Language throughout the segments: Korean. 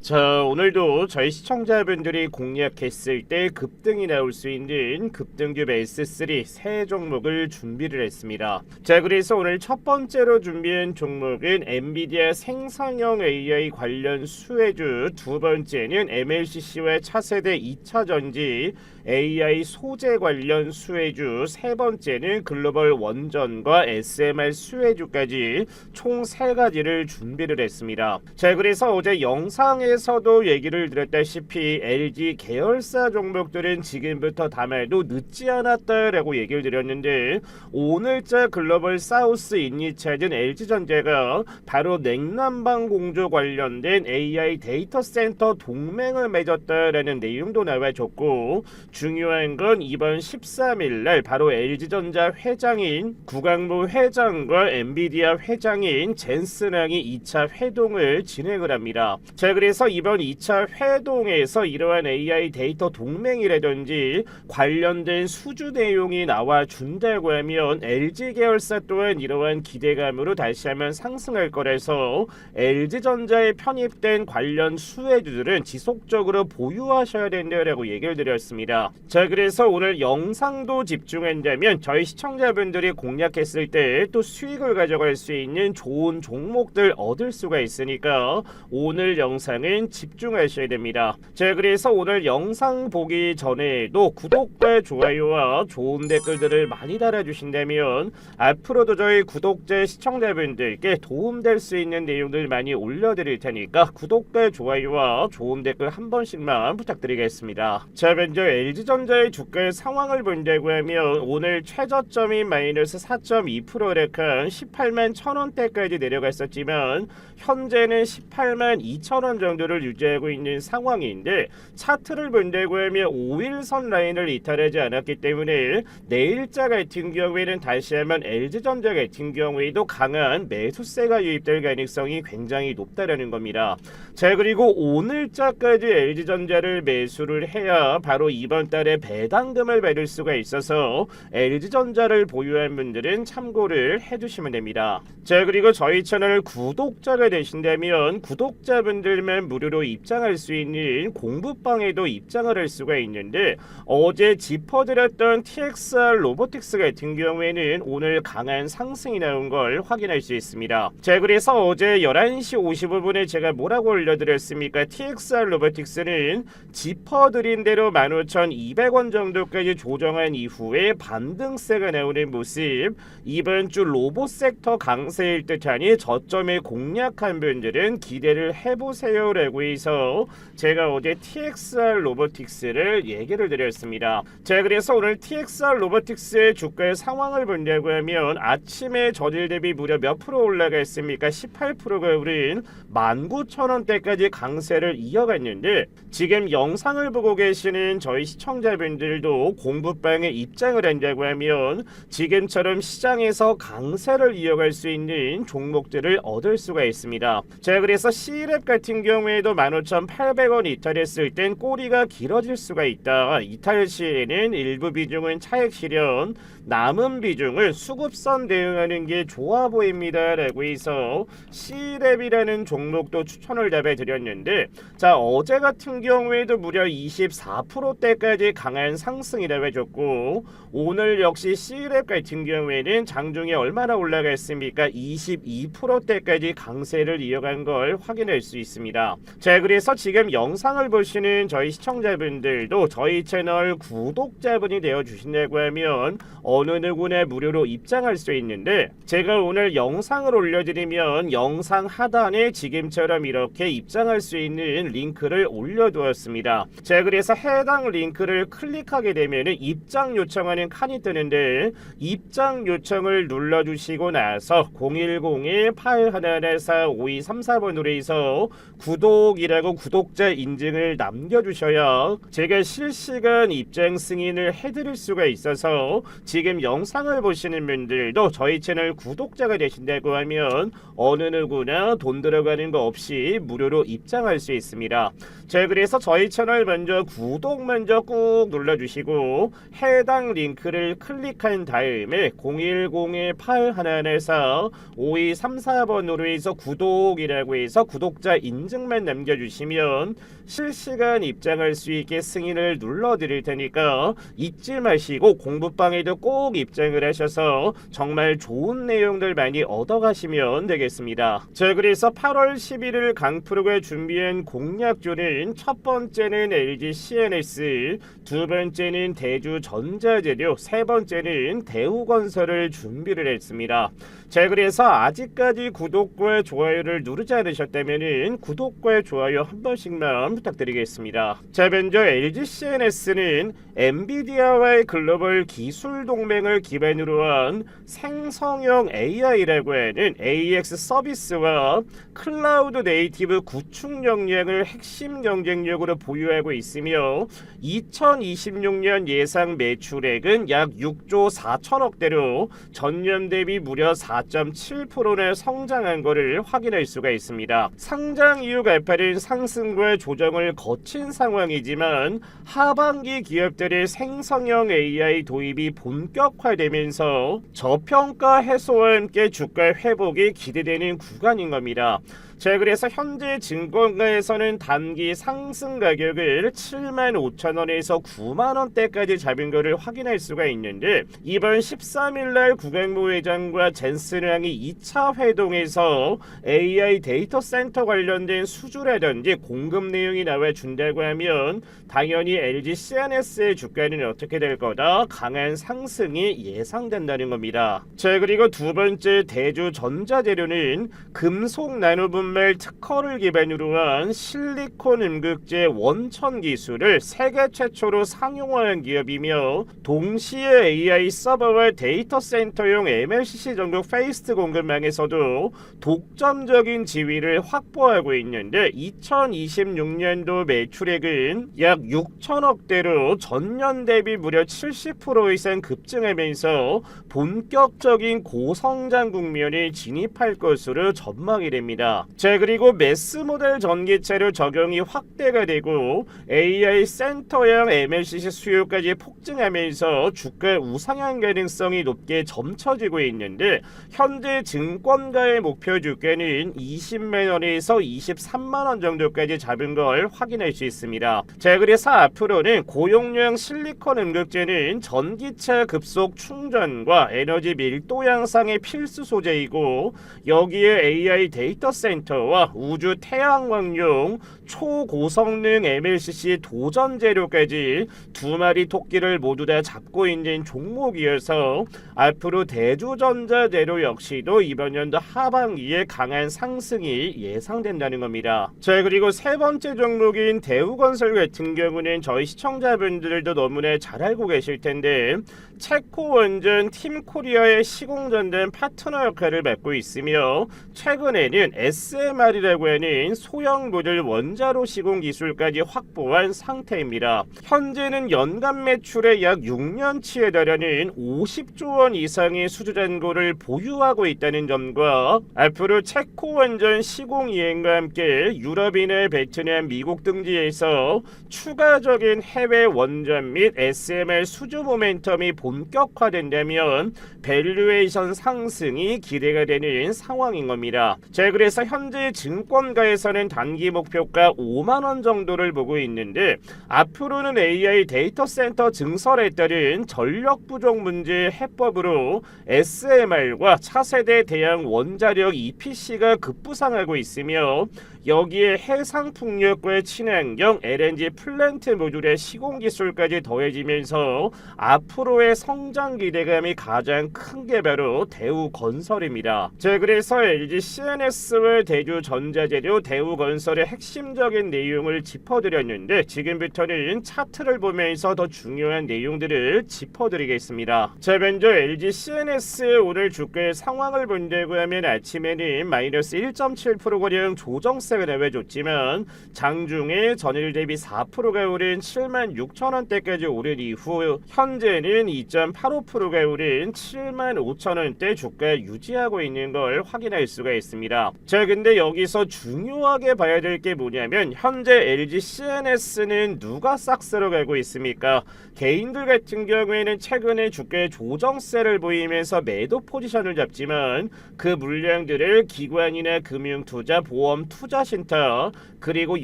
자, 오늘도 저희 시청자분들이 공략했을 때 급등이 나올 수 있는 급등급 S3 세 종목을 준비를 했습니다. 자, 그래서 오늘 첫 번째로 준비한 종목은 엔비디아 생성형 AI 관련 수혜주, 두 번째는 MLCC와 차세대 2차전지 AI 소재 관련 수혜주, 세 번째는 글로벌 원전과 SMR 수혜주까지 총 3가지를 준비를 했습니다. 자, 그래서 어제 영상에서도 얘기를 드렸다시피 LG 계열사 종목들은 지금부터 담아도 늦지 않았다라고 얘기를 드렸는데, 오늘자 글로벌 사우스 인니차진 LG전자가 바로 냉난방 공조 관련된 AI 데이터 센터 동맹을 맺었다라는 내용도 나와줬고, 중요한 건 이번 13일날 바로 LG전자 회장인 구강모 회장과 엔비디아 회장인 젠슨왕이 2차 회동을 진행을 합니다. 자, 그래서 이번 2차 회동에서 이러한 AI 데이터 동맹이라든지 관련된 수주 내용이 나와준다고 하면 LG 계열사 또한 이러한 기대감으로 다시 한번 상승할 거라서 LG전자에 편입된 관련 수혜주들은 지속적으로 보유하셔야 된다라고 얘기를 드렸습니다. 자, 그래서 오늘 영상도 집중한다면 저희 시청자분들이 공략했을 때 또 수익을 가져갈 수 있는 좋은 종목들 얻을 수가 있으니까 오늘 영상은 집중하셔야 됩니다. 자, 그래서 오늘 영상 보기 전에도 구독과 좋아요와 좋은 댓글들을 많이 달아주신다면 앞으로도 저희 구독자 시청자분들께 도움될 수 있는 내용들 많이 올려드릴 테니까 구독과 좋아요와 좋은 댓글 한 번씩만 부탁드리겠습니다. 자, 먼저 LG전자의 주가의 상황을 본다고 하면 오늘 최저점이 마이너스 4.2% 락한 18만 1,000원대까지 내려갔었지만 현재는 18만 2천원 정도를 유지하고 있는 상황인데, 차트를 본다고 하면 5일선 라인을 이탈하지 않았기 때문에 내일자 같은 경우에는 다시 한번 LG전자 같은 경우에도 강한 매수세가 유입될 가능성이 굉장히 높다라는 겁니다. 자, 그리고 오늘자까지 LG전자를 매수를 해야 바로 이번 달에 배당금을 받을 수가 있어서 LG전자를 보유한 분들은 참고를 해주시면 됩니다. 자, 그리고 저희 채널 구독자가 되신다면 구독자분들만 무료로 입장할 수 있는 공부방에도 입장을 할 수가 있는데, 어제 짚어드렸던 TXR 로보틱스 같은 경우에는 오늘 강한 상승이 나온 걸 확인할 수 있습니다. 자, 그래서 어제 11시 55분에 제가 뭐라고 올려드렸습니까? TXR 로보틱스는 짚어드린 대로 15,200원 정도까지 조정한 이후에 반등세가 나오는 모습, 이번 주 로봇 섹터 강세일 듯하니 저점에 공략한 분들은 기대를 해보세요 라고 해서 제가 어제 TXR 로보틱스를 얘기를 드렸습니다. 자, 그래서 오늘 TXR 로보틱스의 주가의 상황을 본다고 하면 아침에 저질 대비 무려 몇 프로 올라갔습니까? 18%가 오른 19,000원대까지 강세를 이어갔는데, 지금 영상을 보고 계시는 저희 시청자분들도 공부방에 입장을 한다고 하면 지금처럼 시장에서 강세를 이어갈 수 있는 종목들을 얻을 수가 있습니다. 자, 그래서 C랩 같은 경우에도 15,800원 이탈했을 땐 꼬리가 길어질 수가 있다. 이탈 시에는 일부 비중은 차익 실현, 남은 비중을 수급선 대응하는 게 좋아 보입니다 라고 해서 C랩이라는 종목도 추천을 잡아드렸는데, 자, 어제 같은 경우에도 무려 24%대까지 강한 상승이라고 해줬고, 오늘 역시 C랩 같은 경우에는 장중에 얼마나 올라갔습니까? 22%대까지 강세를 이어간 걸 확인할 수 있습니다. 자, 그래서 지금 영상을 보시는 저희 시청자분들도 저희 채널 구독자분이 되어 주신다고 하면 어느 누구나 무료로 입장할 수 있는데, 제가 오늘 영상을 올려드리면 영상 하단에 지금처럼 이렇게 입장할 수 있는 링크를 올려두었습니다. 자, 그래서 해당 링크를 클릭하게 되면 입장 요청하는 칸이 뜨는데, 입장 요청을 눌러주시고 나서 010-8114-5234번으로 해서 구독이라고 구독자 인증을 남겨주셔야 제가 실시간 입장 승인을 해드릴 수가 있어서, 지금 영상을 보시는 분들도 저희 채널 구독자가 되신다고 하면 어느 누구나 돈 들어가는 거 없이 무료로 입장할 수 있습니다. 자, 그래서 저희 채널 먼저 구독 먼저 꾹 눌러주시고 해당 링크를 클릭한 다음에 010-8114-5234번으로 해서 구독이라고 해서 구독자 인증만 댓글만 남겨주시면 실시간 입장할 수 있게 승인을 눌러드릴 테니까 잊지 마시고 공부방에도 꼭 입장을 하셔서 정말 좋은 내용들 많이 얻어가시면 되겠습니다. 자, 그래서 8월 11일 강프로가 준비한 공략주는 첫 번째는 LG CNS, 두 번째는 대주 전자재료, 세 번째는 대우건설을 준비를 했습니다. 자, 그래서 아직까지 구독과 좋아요를 누르지 않으셨다면 구독과 좋아요 한 번씩만 부탁드리겠습니다. 자, 먼저 LG CNS는 엔비디아와의 글로벌 기술 동맹을 기반으로 한 생성형 AI라고 하는 AX 서비스와 클라우드 네이티브 구축 역량을 핵심 경쟁력으로 보유하고 있으며 2026년 예상 매출액은 약 6조 4천억대로 전년 대비 무려 4.7%나 성장한 것을 확인할 수가 있습니다. 상장 이후 가파른 상승과 조정을 거친 상황이지만 하반기 기업들의 생성형 AI 도입이 본격화되면서 저평가 해소와 함께 주가 회복이 기대되는 구간인 겁니다. 자, 그래서 현재 증권가에서는 단기 상승 가격을 75,000원에서 90,000원대까지 잡은 것을 확인할 수가 있는데 이번 13일날 구강모 회장과 젠슨 왕이 2차 회동에서 AI 데이터 센터 관련된 수주라든지 공급 내용이 나와준다고 하면 당연히 LG CNS의 주가는 어떻게 될 거다? 강한 상승이 예상된다는 겁니다. 자, 그리고 두 번째 대주 전자재료는 금속 나노분 말 특허를 기반으로 한 실리콘 음극재 원천 기술을 세계 최초로 상용화한 기업이며 동시에 AI 서버와 데이터 센터용 MLCC 전국 페이스트 공급망에서도 독점적인 지위를 확보하고 있는데 2026년도 매출액은 약 6천억대로 전년 대비 무려 70% 이상 급증하면서 본격적인 고성장 국면에 진입할 것으로 전망이 됩니다. 자, 그리고 매스 모델 전기차로 적용이 확대가 되고 AI 센터형 MLCC 수요까지 폭증하면서 주가 우상향 가능성이 높게 점쳐지고 있는데 현재 증권가의 목표 주가는 20만원에서 23만원 정도까지 잡은 걸 확인할 수 있습니다. 자, 그래서 앞으로는 고용량 실리콘 음극재는 전기차 급속 충전과 에너지 밀도 향상의 필수 소재이고 여기에 AI 데이터 센터와 우주 태양광용 초고성능 MLCC 도전 재료까지 두 마리 토끼를 모두 다 잡고 있는 종목이어서 앞으로 대주전자 재료 역시도 이번 연도 하반기에 강한 상승이 예상된다는 겁니다. 자, 그리고 세 번째 종목인 대우건설 같은 경우는 저희 시청자분들도 너무나 잘 알고 계실 텐데 체코 원전 팀코리아의 시공전담 파트너 역할을 맡고 있으며 최근에는 SMR이라고 하는 소형 모듈 원자로 시공 기술까지 확보한 상태입니다. 현재는 연간 매출의 약 6년치에 달하는 50조 원 이상의 수주 잔고를 보유하고 있다는 점과 앞으로 체코 원전 시공 이행과 함께 유럽이나 베트남, 미국 등지에서 추가적인 해외 원전 및 SMR 수주 모멘텀이 본격화된다면 밸류에이션 상승이 기대가 되는 상황인 겁니다. 자, 그래서 현재 증권가에서는 단기 목표가 5만원 정도를 보고 있는데 앞으로는 AI 데이터 센터 증설에 따른 전력 부족 문제 해법으로 SMR과 차세대 대양 원자력 EPC가 급부상하고 있으며 여기에 해상풍력과 친환경 LNG 플랜트 모듈의 시공 기술까지 더해지면서 앞으로의 성장 기대감이 가장 큰 게 바로 대우건설입니다. 자, 그래서 LG CNS와 대주전자재료, 대우건설의 핵심적인 내용을 짚어드렸는데 지금부터는 차트를 보면서 더 중요한 내용들을 짚어드리겠습니다. 자, 먼저 LG CNS 오늘 주가의 상황을 본다고 하면 아침에는 마이너스 1.7%가량 조정세가 나와줬지만 장중에 전일 대비 4%가 오른 76,000원대까지 오른 이후 현재는 2.85%가 오른 75,000원대 주가 유지하고 있는 걸 확인할 수가 있습니다. 자, 근데 여기서 중요하게 봐야 될 게 뭐냐면 현재 LG CNS는 누가 싹 쓸어가고 있습니까? 개인들 같은 경우에는 최근에 주가의 조정세를 보이면서 매도 포지션을 잡지만 그 물량들을 기관이나 금융투자, 보험, 투자 신탁, 그리고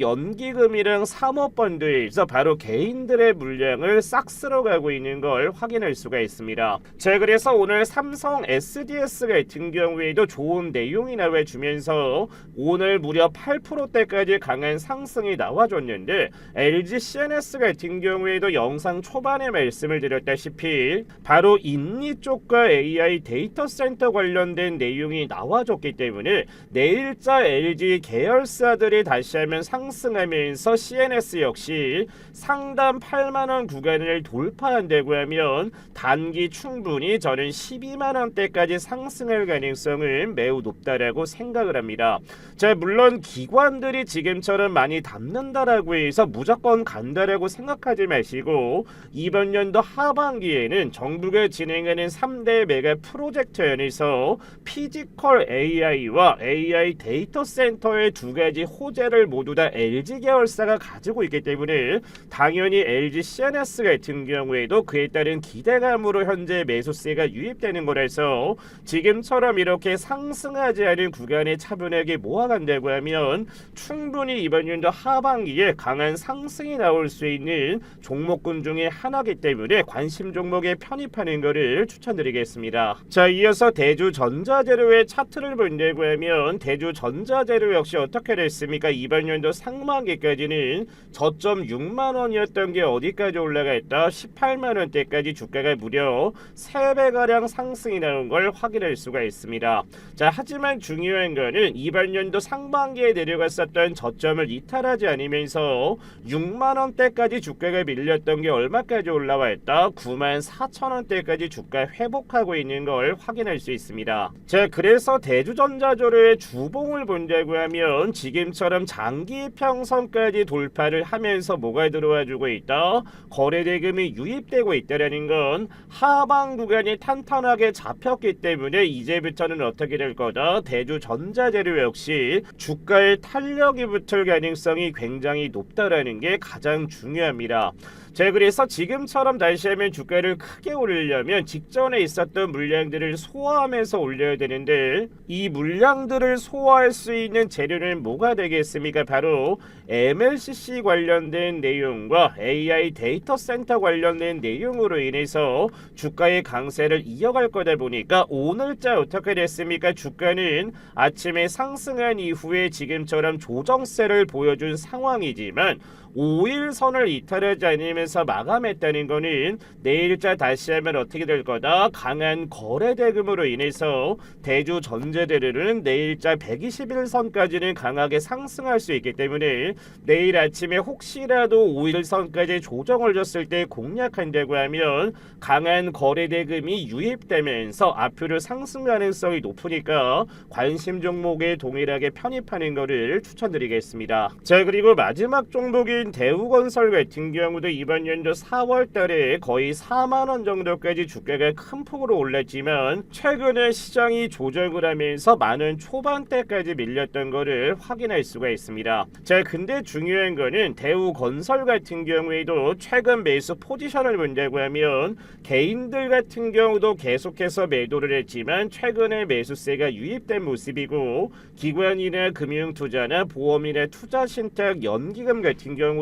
연기금이랑 사모펀드에서 바로 개인들의 물량을 싹 쓸어가고 있는 걸 확인할 수가 있습니다. 자, 그래서 오늘 삼성 SDS 같은 경우에도 좋은 내용이 나와주면서 오늘 무려 8%대까지 강한 상승이 나와줬는데, LG CNS 같은 경우에도 영상 초반에 말씀을 드렸다시피 바로 인리 쪽과 AI 데이터 센터 관련된 내용이 나와줬기 때문에 내일자 LG 계열사들이 다시 한번 상승하면서 CNS 역시 상단 8만원 구간을 돌파한다고 하면 단기 충분히 저는 12만원대까지 상승할 가능성은 매우 높다라고 생각을 합니다. 자, 물론 기관들이 지금처럼 많이 담는다라고 해서 무조건 간다라고 생각하지 마시고, 이번 연도 하반기에는 정부가 진행하는 3대 메가 프로젝트 안에서 피지컬 AI와 AI 데이터 센터의 두 가지 호재를 모두 다 LG 계열사가 가지고 있기 때문에 당연히 LG CNS 같은 경우에도 그에 따른 기대감으로 현재 매수세가 유입되는 거라서 지금처럼 이렇게 상승하지 않은 구간에 차분하게 모아간다고 하면 충분히 이번 연도 하반기에 강한 상승이 나올 수 있는 종목군 중에 하나이기 때문에 관심 종목에 편입하는 것을 추천드리겠습니다. 자, 이어서 대주전자재료의 차트를 본다고 하면 대주전자재료 역시 어떻게 됐습니까? 이번 연도 상반기까지는 저점 6만원이었던 게 어디까지 올라갔다? 18만원대까지 주가가 무려 3배가량 상승이 나온 걸 확인할 수가 있습니다. 자, 하지만 중요한 거는 이번 연도 상반기에 내려갔었던 저점을 이탈하지 않으면서 6만원대까지 주가가 밀렸던 게 얼마까지 올라와 있다? 94,000원대까지 주가 회복하고 있는 걸 확인할 수 있습니다. 자, 그래서 대주전자재료의 주봉을 본다고 하면 지금처럼 장기 평선까지 돌파를 하면서 뭐가 들어와주고 있다? 거래대금이 유입되고 있다는 건 하방 구간이 탄탄하게 잡혔기 때문에 이제부터는 어떻게 될 거다? 대주전자재료 역시 주가의 탄력이 붙을 가능성이 굉장히 높다라는 게 가장 중요합니다. 자, 그래서 지금처럼 다시 한번 주가를 크게 올리려면 직전에 있었던 물량들을 소화하면서 올려야 되는데, 이 물량들을 소화할 수 있는 재료는 뭐가 되겠습니까? 바로 MLCC 관련된 내용과 AI 데이터 센터 관련된 내용으로 인해서 주가의 강세를 이어갈 거다 보니까 오늘자 어떻게 됐습니까? 주가는 아침에 상승한 이후에 지금처럼 조정세를 보여준 상황이지만 5일선을 이탈하지 않으면서 마감했다는 거는 내일자 다시 하면 어떻게 될 거다? 강한 거래대금으로 인해서 대주전자재료는 내일자 121선까지는 강하게 상승할 수 있기 때문에 내일 아침에 혹시라도 5일선까지 조정을 줬을 때 공략한다고 하면 강한 거래대금이 유입되면서 앞으로 상승 가능성이 높으니까 관심 종목에 동일하게 편입하는 것을 추천드리겠습니다. 자, 그리고 마지막 종목이 대우건설 같은 경우도 이번 연도 4월달에 거의 4만원 정도까지 주가가 큰 폭으로 올랐지만 최근에 시장이 조정을 하면서 만원 초반대까지 밀렸던 것을 확인할 수가 있습니다. 자, 근데 중요한 거는 대우건설 같은 경우에도 최근 매수 포지션을 본다고 하면 개인들 같은 경우도 계속해서 매도를 했지만 최근에 매수세가 유입된 모습이고, 기관이나 금융투자나 보험이나 투자신탁 연기금 같은 경우도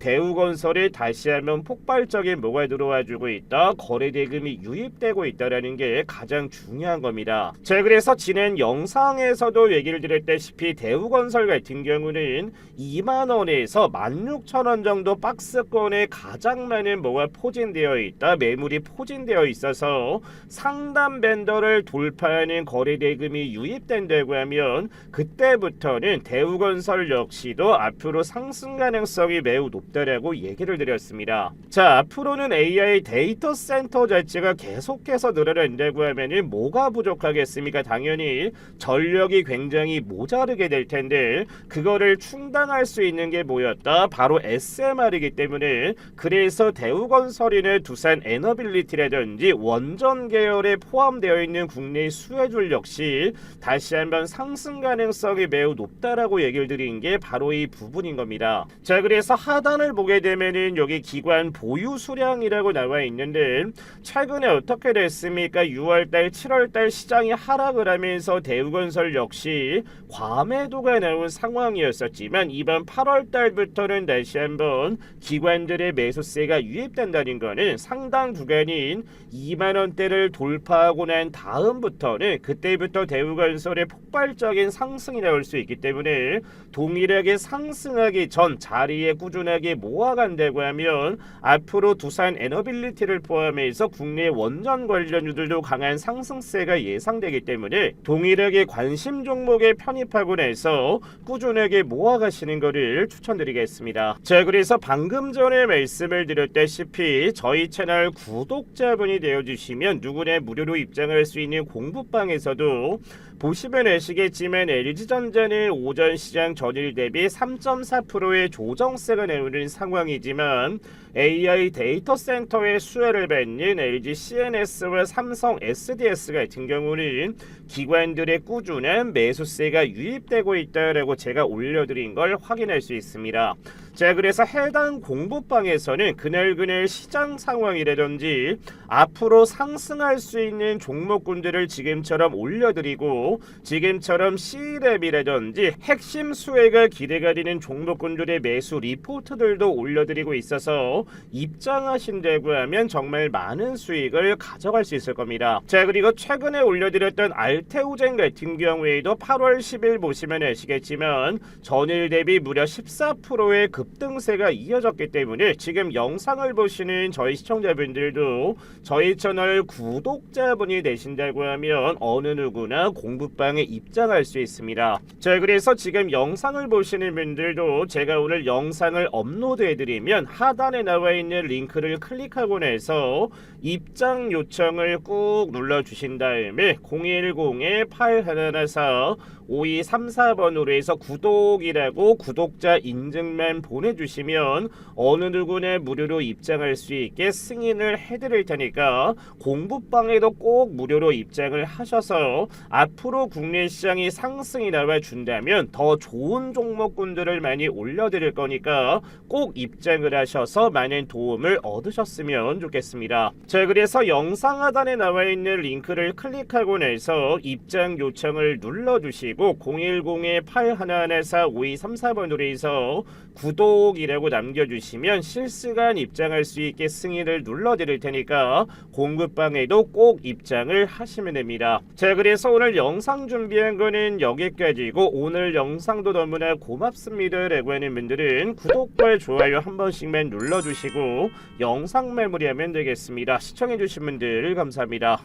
대우건설에 다시 한번 폭발적인 뭐가 들어와주고 있다? 거래대금이 유입되고 있다는 게 가장 중요한 겁니다. 자, 그래서 지난 영상에서도 얘기를 드렸다시피 대우건설 같은 경우는 2만원에서 16,000원 정도 박스권에 가장 많은 뭐가 포진되어 있다? 매물이 포진되어 있어서 상단 밴더를 돌파하는 거래대금이 유입된다고 하면 그때부터는 대우건설 역시도 앞으로 상승 가능성이 매우 높다라고 얘기를 드렸습니다. 자, 앞으로는 AI 데이터 센터 자체가 계속해서 늘어난다고 하면은 뭐가 부족하겠습니까? 당연히 전력이 굉장히 모자르게 될 텐데 그거를 충당할 수 있는 게 뭐였다? 바로 SMR이기 때문에 그래서 대우건설이나 두산 에너빌리티라든지 원전 계열에 포함되어 있는 국내 수혜주 역시 다시 한번 상승 가능성이 매우 높다라고 얘기를 드린 게 바로 이 부분인 겁니다. 자, 자, 그래서 하단을 보게 되면은 여기 기관 보유 수량이라고 나와 있는데 최근에 어떻게 됐습니까? 6월달, 7월달 시장이 하락을 하면서 대우건설 역시 과매도가 나온 상황이었었지만 이번 8월달부터는 다시 한번 기관들의 매수세가 유입된다는 것은 상당 구간인 2만원대를 돌파하고 난 다음부터는 그때부터 대우건설의 폭발적인 상승이 나올 수 있기 때문에 동일하게 상승하기 전 자리에 꾸준하게 모아간다고 하면 앞으로 두산 에너빌리티를 포함해서 국내 원전 관련주들도 강한 상승세가 예상되기 때문에 동일하게 관심 종목에 편입하고 나서 꾸준하게 모아가시는 것을 추천드리겠습니다. 자, 그래서 방금 전에 말씀을 드렸다시피 저희 채널 구독자분이 되어주시면 누구나 무료로 입장할 수 있는 공부방에서도 보시면 아시겠지만 LG전자는 오전 시장 전일 대비 3.4%의 조정세가 나오는 상황이지만 AI 데이터 센터의 수혜를 받는 LG CNS와 삼성 SDS 같은 경우는 기관들의 꾸준한 매수세가 유입되고 있다라고 제가 올려드린 걸 확인할 수 있습니다. 자, 그래서 해당 공부방에서는 그날 시장 상황이라든지 앞으로 상승할 수 있는 종목군들을 지금처럼 올려드리고 지금처럼 C랩이라든지 핵심 수혜가 기대가 되는 종목군들의 매수 리포트들도 올려드리고 있어서 입장하신다고 하면 정말 많은 수익을 가져갈 수 있을 겁니다. 자, 그리고 최근에 올려드렸던 알테오젠 같은 경우에도 8월 10일 보시면 아시겠지만 전일 대비 무려 14%의 급등세가 이어졌기 때문에 지금 영상을 보시는 저희 시청자분들도 저희 채널 구독자분이 되신다고 하면 어느 누구나 공부방에 입장할 수 있습니다. 자, 그래서 지금 영상을 보시는 분들도 제가 오늘 영상을 업로드해드리면 하단에 나와 있는 링크를 클릭하고 나서 입장 요청을 꾹 눌러주신 다음에 010-8114-5234번으로 해서 구독이라고 구독자 인증만 보내주시면 어느 누구나 무료로 입장할 수 있게 승인을 해드릴 테니까 공부방에도 꼭 무료로 입장을 하셔서 앞으로 국내 시장이 상승이 나와준다면 더 좋은 종목군들을 많이 올려드릴 거니까 꼭 입장을 하셔서 많은 도움을 얻으셨으면 좋겠습니다. 자, 그래서 영상 하단에 나와 있는 링크를 클릭하고 나서 입장 요청을 눌러주시고 010-8114-5234번으로 해서 구독이라고 남겨주시면 실시간 입장할 수 있게 승인을 눌러드릴 테니까 공급방에도 꼭 입장을 하시면 됩니다. 자, 그래서 오늘 영상 준비한 거는 여기까지고 오늘 영상도 너무나 고맙습니다 라고 하는 분들은 구독과 좋아요 한 번씩만 눌러주시고 영상 마무리하면 되겠습니다. 시청해주신 분들 감사합니다.